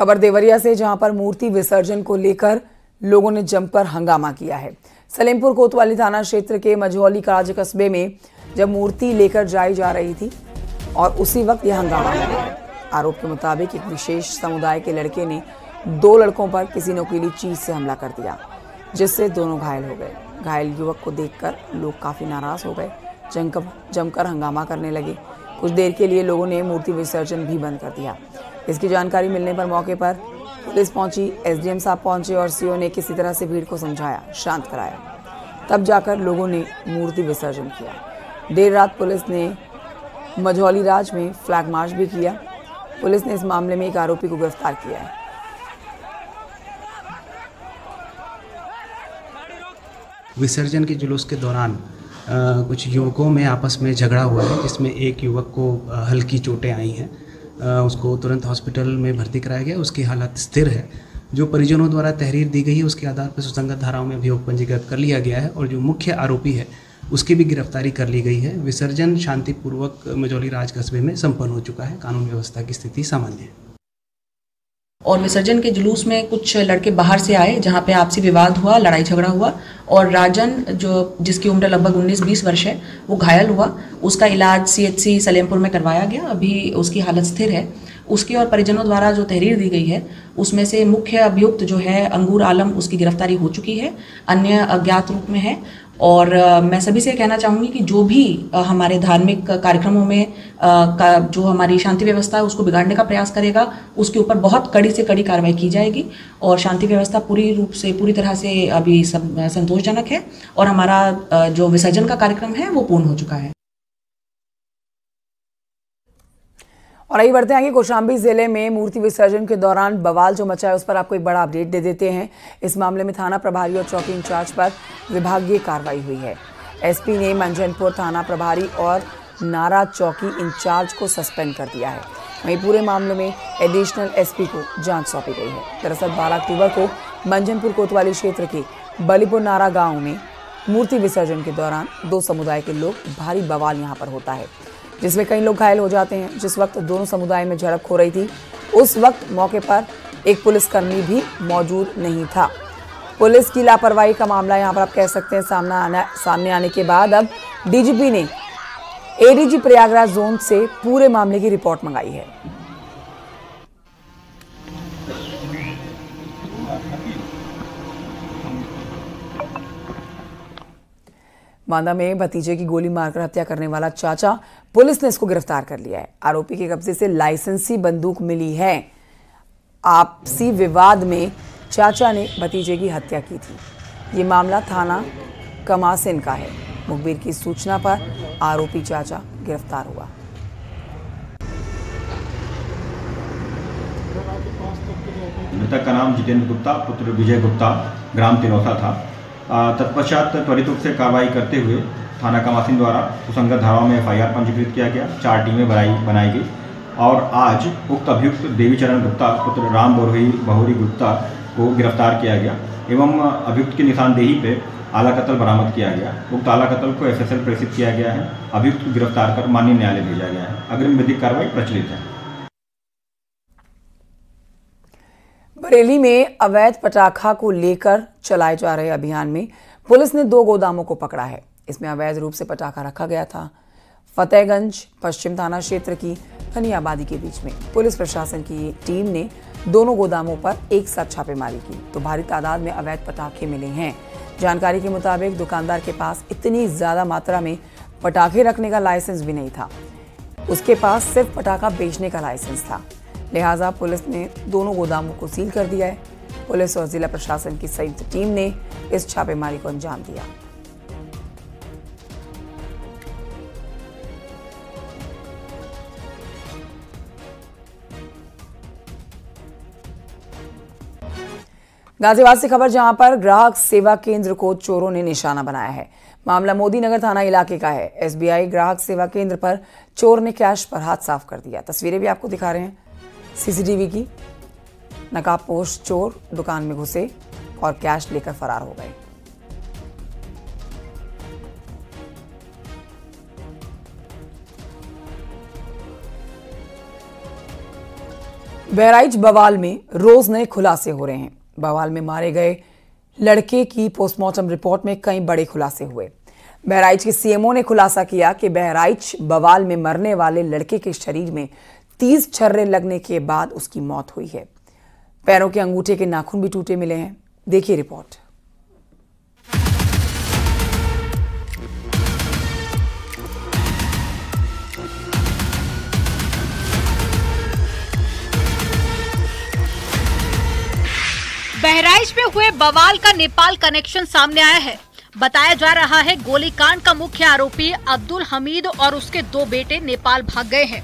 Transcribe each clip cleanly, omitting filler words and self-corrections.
खबर देवरिया से, जहां पर मूर्ति विसर्जन को लेकर लोगों ने जमकर हंगामा किया है। सलेमपुर कोतवाली थाना क्षेत्र के मझौली काज कस्बे में जब मूर्ति लेकर जाई जा रही थी और उसी वक्त यह हंगामा हो गया। आरोप के मुताबिक एक विशेष समुदाय के लड़के ने 2 लड़कों पर किसी नुकीली चीज से हमला कर दिया, जिससे दोनों घायल हो गए। घायल युवक को देखकर लोग काफी नाराज हो गए, जमकर हंगामा करने लगे। कुछ देर के लिए लोगों ने मूर्ति विसर्जन भी बंद कर दिया। इसकी जानकारी मिलने पर मौके पर पुलिस पहुंची, एसडीएम साहब पहुंचे और सीओ ने किसी तरह से भीड़ को समझाया, शांत कराया। तब जाकर लोगों ने मूर्ति विसर्जन किया। देर रात पुलिस ने मझौली राज में फ्लैग मार्च भी किया। पुलिस ने इस मामले में एक आरोपी को गिरफ्तार किया है। विसर्जन के जुलूस के दौरान कुछ युवकों में आपस में झगड़ा हुआ है, जिसमें एक युवक को हल्की चोटें आई हैं। उसको तुरंत हॉस्पिटल में भर्ती कराया गया। उसकी हालत स्थिर है। जो परिजनों द्वारा तहरीर दी गई है, उसके आधार पर सुसंगत धाराओं में अभियोग पंजीकृत कर लिया गया है और जो मुख्य आरोपी है उसकी भी गिरफ्तारी कर ली गई है। विसर्जन शांतिपूर्वक मझौली राज कस्बे में संपन्न हो चुका है। कानून व्यवस्था की स्थिति सामान्य है। और विसर्जन के जुलूस में कुछ लड़के बाहर से आए, जहां पे आपसी विवाद हुआ, लड़ाई झगड़ा हुआ और राजन, जो जिसकी उम्र लगभग 19-20 वर्ष है, वो घायल हुआ। उसका इलाज सीएचसी सलेमपुर में करवाया गया। अभी उसकी हालत स्थिर है। उसकी और परिजनों द्वारा जो तहरीर दी गई है, उसमें से मुख्य अभियुक्त जो है अंगूर आलम, उसकी गिरफ्तारी हो चुकी है। अन्य अज्ञात रूप में है। और मैं सभी से कहना चाहूँगी कि जो भी हमारे धार्मिक कार्यक्रमों में जो हमारी शांति व्यवस्था है उसको बिगाड़ने का प्रयास करेगा, उसके ऊपर बहुत कड़ी से कड़ी कार्रवाई की जाएगी। और शांति व्यवस्था पूरी तरह से अभी संतोषजनक है और हमारा जो विसर्जन का कार्यक्रम है वो पूर्ण हो चुका है। और आइए बढ़ते हैं कि कौशाम्बी जिले में मूर्ति विसर्जन के दौरान बवाल जो मचा है उस पर आपको एक बड़ा अपडेट दे देते हैं। इस मामले में थाना प्रभारी और चौकी इंचार्ज पर विभागीय कार्रवाई हुई है। एसपी ने मंजनपुर थाना प्रभारी और नारा चौकी इंचार्ज को सस्पेंड कर दिया है। वहीं पूरे मामले में एडिशनल एसपी को जांच सौंपी गई है। दरअसल 12 अक्टूबर को मंजनपुर कोतवाली क्षेत्र के बलीपुर नारा गाँव में मूर्ति विसर्जन के दौरान 2 समुदाय के लोग भारी बवाल यहाँ पर होता है, जिसमें कई लोग घायल हो जाते हैं। जिस वक्त दोनों समुदाय में झड़प हो रही थी, उस वक्त मौके पर एक पुलिसकर्मी भी मौजूद नहीं था। पुलिस की लापरवाही का मामला यहां पर आप कह सकते हैं सामने आने के बाद अब डीजीपी ने एडीजी प्रयागराज जोन से पूरे मामले की रिपोर्ट मंगाई है। बांदा में भतीजे की गोली मारकर हत्या करने वाला चाचा, पुलिस ने इसको गिरफ्तार कर लिया है। आरोपी के कब्जे से लाइसेंसी बंदूक मिली है। आपसी विवाद में चाचा ने भतीजे की हत्या की थी। ये मामला थाना कमासिन का है। मुखबिर की सूचना पर आरोपी चाचा गिरफ्तार हुआ। मृतक का नाम जितेंद्र गुप्ता पुत्र विजय गुप्ता, ग्राम तिनौसा था। तत्पश्चात त्वरित रूप से कार्रवाई करते हुए थाना कमासिन द्वारा सुसंगत धाराओं में एफआईआर पंजीकृत किया गया। 4 टीमें बनाई गई और आज उक्त अभियुक्त देवीचरण गुप्ता पुत्र राम बहोरी गुप्ता को गिरफ्तार किया गया एवं अभियुक्त की निशानदेही पे आला कत्ल बरामद किया गया। उक्त आला कत्ल को एफएसएल प्रेषित किया गया है। अभियुक्त को गिरफ्तार कर माननीय न्यायालय भेजा गया है। अग्रिम विधिक कार्रवाई प्रचलित है। बरेली में अवैध पटाखा को लेकर चलाए जा रहे अभियान में पुलिस ने 2 गोदामों को पकड़ा है। इसमें अवैध रूप से पटाखा रखा गया था। फतेहगंज पश्चिम थाना क्षेत्र की घनी आबादी के बीच में पुलिस प्रशासन की टीम ने दोनों गोदामों पर एक साथ छापेमारी की तो भारी तादाद में अवैध पटाखे मिले हैं। जानकारी के मुताबिक दुकानदार के पास इतनी ज्यादा मात्रा में पटाखे रखने का लाइसेंस भी नहीं था। उसके पास सिर्फ पटाखा बेचने का लाइसेंस था। लिहाजा पुलिस ने दोनों गोदामों को सील कर दिया है। पुलिस और जिला प्रशासन की संयुक्त टीम ने इस छापेमारी को अंजाम दिया। गाजियाबाद से खबर, जहां पर ग्राहक सेवा केंद्र को चोरों ने निशाना बनाया है। मामला मोदी नगर थाना इलाके का है। एसबीआई ग्राहक सेवा केंद्र पर चोर ने कैश पर हाथ साफ कर दिया। तस्वीरें भी आपको दिखा रहे हैं सीसीटीवी की। नकाबपोश चोर दुकान में घुसे और कैश लेकर फरार हो गए। बहराइच बवाल में रोज नए खुलासे हो रहे हैं। बवाल में मारे गए लड़के की पोस्टमार्टम रिपोर्ट में कई बड़े खुलासे हुए। बहराइच के सीएमओ ने खुलासा किया कि बहराइच बवाल में मरने वाले लड़के के शरीर में 30 छर्रे लगने के बाद उसकी मौत हुई है। पैरों के अंगूठे के नाखून भी टूटे मिले हैं। देखिए रिपोर्ट। बहराइच में हुए बवाल का नेपाल कनेक्शन सामने आया है। बताया जा रहा है गोलीकांड का मुख्य आरोपी अब्दुल हमीद और उसके 2 बेटे नेपाल भाग गए हैं।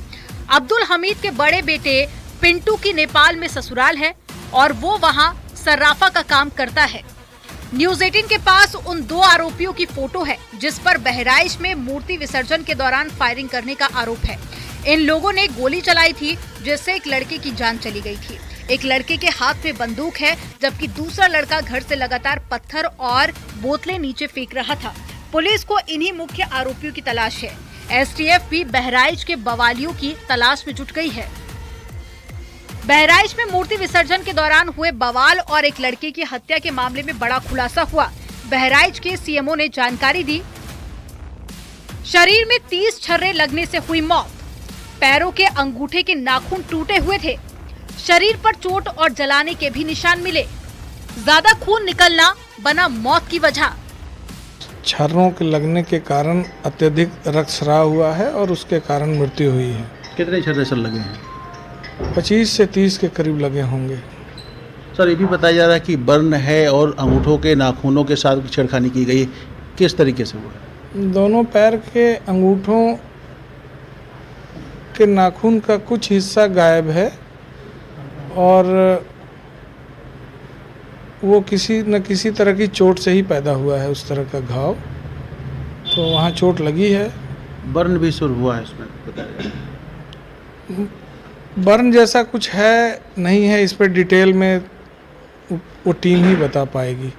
अब्दुल हमीद के बड़े बेटे पिंटू की नेपाल में ससुराल है और वो वहां सर्राफा का काम करता है। न्यूज 18 के पास उन 2 आरोपियों की फोटो है जिस पर बहराइच में मूर्ति विसर्जन के दौरान फायरिंग करने का आरोप है। इन लोगों ने गोली चलाई थी जिससे एक लड़के की जान चली गई थी। एक लड़के के हाथ में बंदूक है जबकि दूसरा लड़का घर से लगातार पत्थर और बोतलें नीचे फेंक रहा था। पुलिस को इन्हीं मुख्य आरोपियों की तलाश है। एसटीएफ भी बहराइच के बवालियों की तलाश में जुट गई है। बहराइच में मूर्ति विसर्जन के दौरान हुए बवाल और एक लड़के की हत्या के मामले में बड़ा खुलासा हुआ। बहराइच के सीएमओ ने जानकारी दी, शरीर में 30 छर्रे लगने से हुई मौत। पैरों के अंगूठे के नाखून टूटे हुए थे। शरीर पर चोट और जलाने के भी निशान मिले। ज्यादा खून निकलना बना मौत की वजह। छर्रों के लगने के कारण अत्यधिक रक्तस्राव हुआ है और उसके कारण मृत्यु हुई है। कितने छर्रे सर लगे हैं? 25 से 30 के करीब लगे होंगे। सर ये भी बताया जा रहा है कि बर्न है और अंगूठों के नाखूनों के साथ छेड़खानी की गई। किस तरीके से हुआ? दोनों पैर के अंगूठों के नाखून का कुछ हिस्सा गायब है और वो किसी न किसी तरह की चोट से ही पैदा हुआ है। उस तरह का घाव तो वहाँ चोट लगी है। बर्न भी शुरू हुआ है इसमें बताया। बर्न जैसा कुछ है नहीं है, इस पर डिटेल में वो टीम ही बता पाएगी।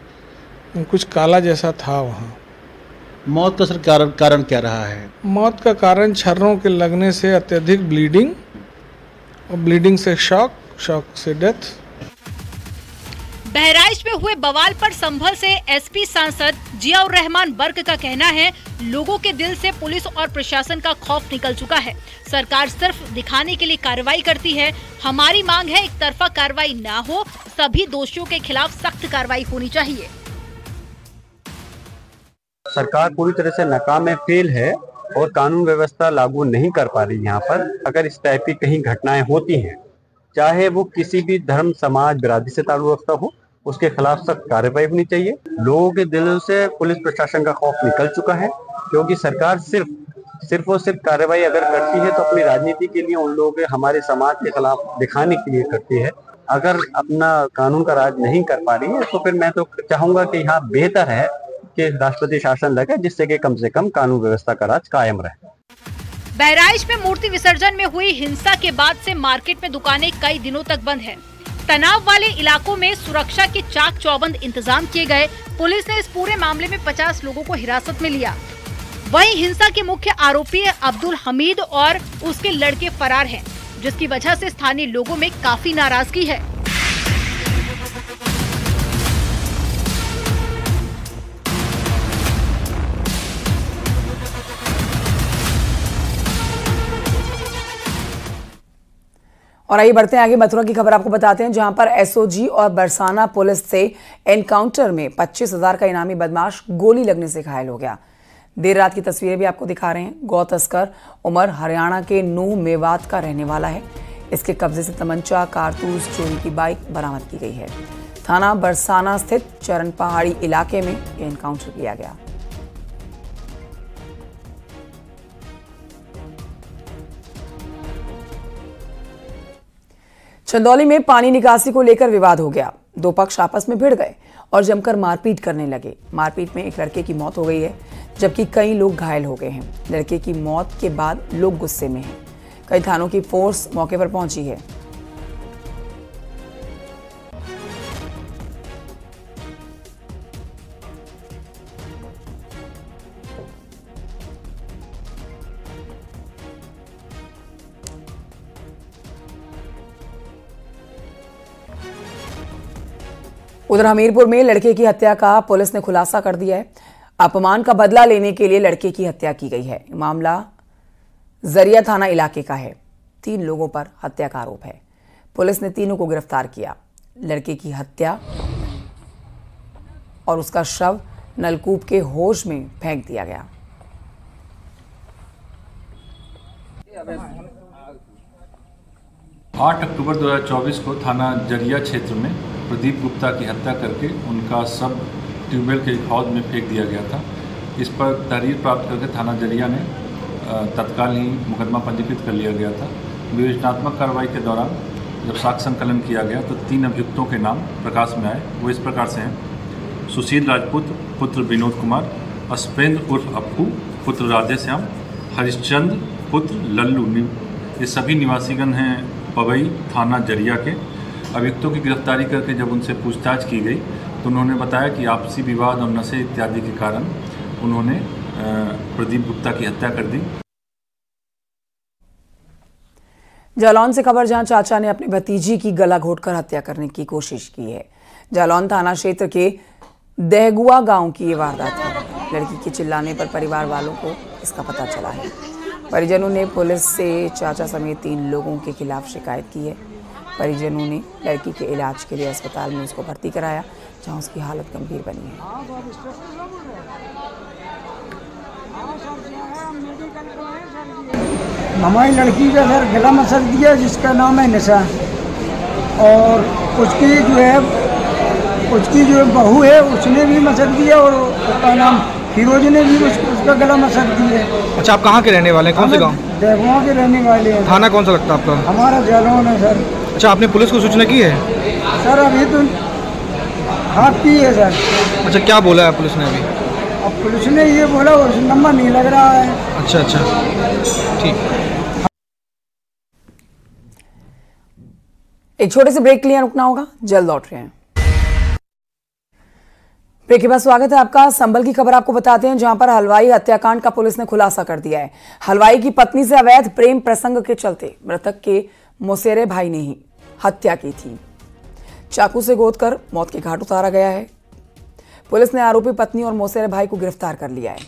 कुछ काला जैसा था वहाँ। मौत का सर कारण क्या रहा है? मौत का कारण छर्रों के लगने से अत्यधिक ब्लीडिंग और ब्लीडिंग से शॉक से डेथ। बहराइच में हुए बवाल पर संभल से एसपी सांसद जियाउर रहमान बर्क का कहना है, लोगों के दिल से पुलिस और प्रशासन का खौफ निकल चुका है। सरकार सिर्फ दिखाने के लिए कार्रवाई करती है। हमारी मांग है एक तरफा कार्रवाई ना हो, सभी दोषियों के खिलाफ सख्त कार्रवाई होनी चाहिए। सरकार पूरी तरह से नाकाम फेल है और कानून व्यवस्था लागू नहीं कर पा रही। यहाँ पर अगर इस टाइप की कहीं घटनाएं होती हैं, चाहे वो किसी भी धर्म समाज बिरादरी से ताल्लुक रखता हो, उसके खिलाफ सख्त कार्रवाई होनी चाहिए। लोगों के दिलों से पुलिस प्रशासन का खौफ निकल चुका है क्योंकि सरकार सिर्फ और सिर्फ कार्रवाई अगर करती है तो अपनी राजनीति के लिए, उन लोगों के हमारे समाज के खिलाफ दिखाने के लिए करती है। अगर अपना कानून का राज नहीं कर पा रही है तो फिर मैं तो चाहूंगा कि यहाँ बेहतर है कि राष्ट्रपति शासन लगे जिससे कि कम से कम कानून व्यवस्था का राज कायम रहे। बहराइच में मूर्ति विसर्जन में हुई हिंसा के बाद से मार्केट में दुकानें कई दिनों तक बंद हैं। तनाव वाले इलाकों में सुरक्षा के चाक चौबंद इंतजाम किए गए। पुलिस ने इस पूरे मामले में 50 लोगों को हिरासत में लिया। वहीं हिंसा के मुख्य आरोपी अब्दुल हमीद और उसके लड़के फरार हैं, जिसकी वजह से स्थानीय लोगों में काफी नाराजगी है। और आइए बढ़ते हैं आगे। मथुरा की खबर आपको बताते हैं, जहां पर एसओजी और बरसाना पुलिस से एनकाउंटर में 25,000 का इनामी बदमाश गोली लगने से घायल हो गया। देर रात की तस्वीरें भी आपको दिखा रहे हैं। गौ तस्कर उमर हरियाणा के नूह मेवात का रहने वाला है। इसके कब्जे से तमंचा, कारतूस, चोरी की बाइक बरामद की गई है। थाना बरसाना स्थित चरण पहाड़ी इलाके में यह एनकाउंटर किया गया। चंदौली में पानी निकासी को लेकर विवाद हो गया। 2 पक्ष आपस में भिड़ गए और जमकर मारपीट करने लगे। मारपीट में एक लड़के की मौत हो गई है जबकि कई लोग घायल हो गए हैं। लड़के की मौत के बाद लोग गुस्से में हैं। कई थानों की फोर्स मौके पर पहुंची है। उधर हमीरपुर में लड़के की हत्या का पुलिस ने खुलासा कर दिया है। अपमान का बदला लेने के लिए लड़के की हत्या की गई है। मामला जरिया थाना इलाके का है। 3 लोगों पर हत्या का आरोप है। पुलिस ने तीनों को गिरफ्तार किया। लड़के की हत्या और उसका शव नलकूप के होश में फेंक दिया गया। आठ अक्टूबर 2024 को थाना जरिया क्षेत्र में प्रदीप गुप्ता की हत्या करके उनका शव ट्यूबवेल के एक हौज में फेंक दिया गया था। इस पर तहरीर प्राप्त करके थाना जरिया ने तत्काल ही मुकदमा पंजीकृत कर लिया गया था। विवेचनात्मक कार्रवाई के दौरान जब साक्ष्य संकलन किया गया तो 3 अभियुक्तों के नाम प्रकाश में आए। वो इस प्रकार से हैं: सुशील राजपूत पुत्र विनोद कुमार, अस्पेंद्र उर्फ अप्पू पुत्र राधेश्याम, हरिश्चंद्र पुत्र लल्लू। ये सभी निवासीगण हैं पवई थाना जरिया के। अभियुक्तों की गिरफ्तारी करके जब उनसे पूछताछ की गई तो उन्होंने बताया कि आपसी विवाद और नशे इत्यादि के कारण उन्होंने प्रदीप गुप्ता की हत्या कर दी। जालौन से खबर, जहां चाचा ने अपनी भतीजी की गला घोटकर हत्या करने की कोशिश की है। जालौन थाना क्षेत्र के दहगुआ गांव की ये वारदात है। लड़की के चिल्लाने पर परिवार वालों को इसका पता चला है। परिजनों ने पुलिस से चाचा समेत 3 लोगों के खिलाफ शिकायत की है। परिजनों ने लड़की के इलाज के लिए अस्पताल में उसको भर्ती कराया, जहां उसकी हालत गंभीर बनी है। हमारी लड़की का सर गला मसल दिया, जिसका नाम है निशा, और उसकी जो बहू है उसने भी मसल दिया, और उसका नाम फिरोज ने भी उसका गला मसल दिया। अच्छा, आप कहाँ के रहने वाले हैं? कौन से गाँव? देवगांव के रहने वाले हैं। थाना कौन सा लगता है आपका? हमारा जालौन है सर। अच्छा, आपने पुलिस को सूचना की है? सर अभी तो हाँ की है सर। अच्छा, क्या बोला है पुलिस ने अभी? अब पुलिस ने ये बोला उस नंबर नहीं लग रहा है। अच्छा, ठीक। एक छोटे से ब्रेक के लिए रुकना होगा, जल्द लौट रहे हैं। ब्रेक के बाद स्वागत है आपका। संभल की खबर आपको बताते हैं, जहां पर हलवाई हत्याकांड का पुलिस ने खुलासा कर दिया है। हलवाई की पत्नी से अवैध प्रेम प्रसंग के चलते मृतक के मौसेरे भाई ने ही हत्या की थी। चाकू से गोदकर मौत के घाट उतारा गया है। पुलिस ने आरोपी पत्नी और मौसेरे भाई को गिरफ्तार कर लिया है।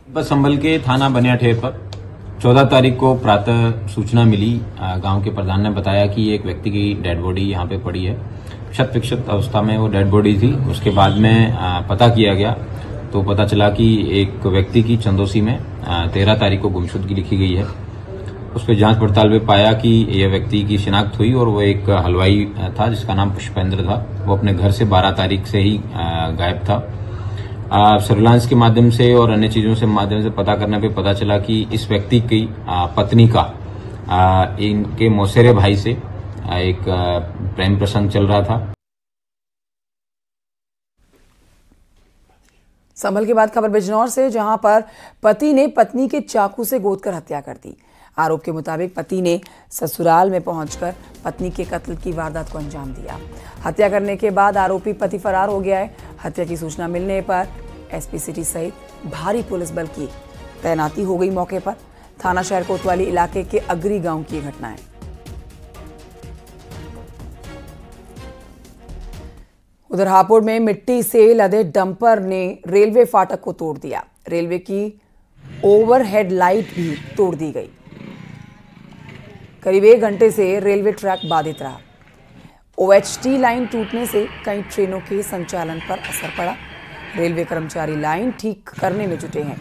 बस संभल के थाना बनियाठेर पर 14 तारीख को प्रातः सूचना मिली। गांव के प्रधान ने बताया कि एक व्यक्ति की डेड बॉडी यहां पे पड़ी है। शत विक्षत अवस्था में वो डेड बॉडी थी। उसके बाद में पता किया गया तो पता चला कि एक व्यक्ति की चंदोसी में 13 तारीख को गुमशुदगी लिखी गई है। उस पर जांच पड़ताल में पाया कि यह व्यक्ति की शिनाख्त हुई और वो एक हलवाई था जिसका नाम पुष्पेंद्र था। वो अपने घर से 12 तारीख से ही गायब था। सर्विलांस के माध्यम से और अन्य चीजों से माध्यम से पता करने पे पता चला कि इस व्यक्ति की पत्नी का इनके मौसेरे भाई से एक प्रेम प्रसंग चल रहा था। संभल के बाद खबर बिजनौर से, जहां पर पति ने पत्नी के चाकू से गोदकर हत्या कर दी। आरोप के मुताबिक पति ने ससुराल में पहुंचकर पत्नी के कत्ल की वारदात को अंजाम दिया। हत्या करने के बाद आरोपी पति फरार हो गया है। हत्या की सूचना मिलने पर एसपी सिटी सहित भारी पुलिस बल की तैनाती हो गई मौके पर। थाना शहर कोतवाली इलाके के अगरी गांव की घटना है। उधर हापुड़ में मिट्टी से लदे डंपर ने रेलवे फाटक को तोड़ दिया। रेलवे की ओवरहेड लाइट भी तोड़ दी गई। करीब 1 घंटे से रेलवे ट्रैक बाधित रहा। ओएचटी लाइन टूटने से कई ट्रेनों के संचालन पर असर पड़ा। रेलवे कर्मचारी लाइन ठीक करने में जुटे हैं।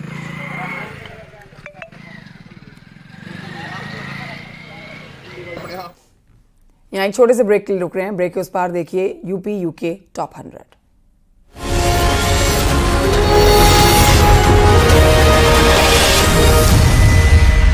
यहाँ एक छोटे से ब्रेक के लिए रुक रहे हैं। ब्रेक के उस पार देखिए यूपी यूके टॉप 100।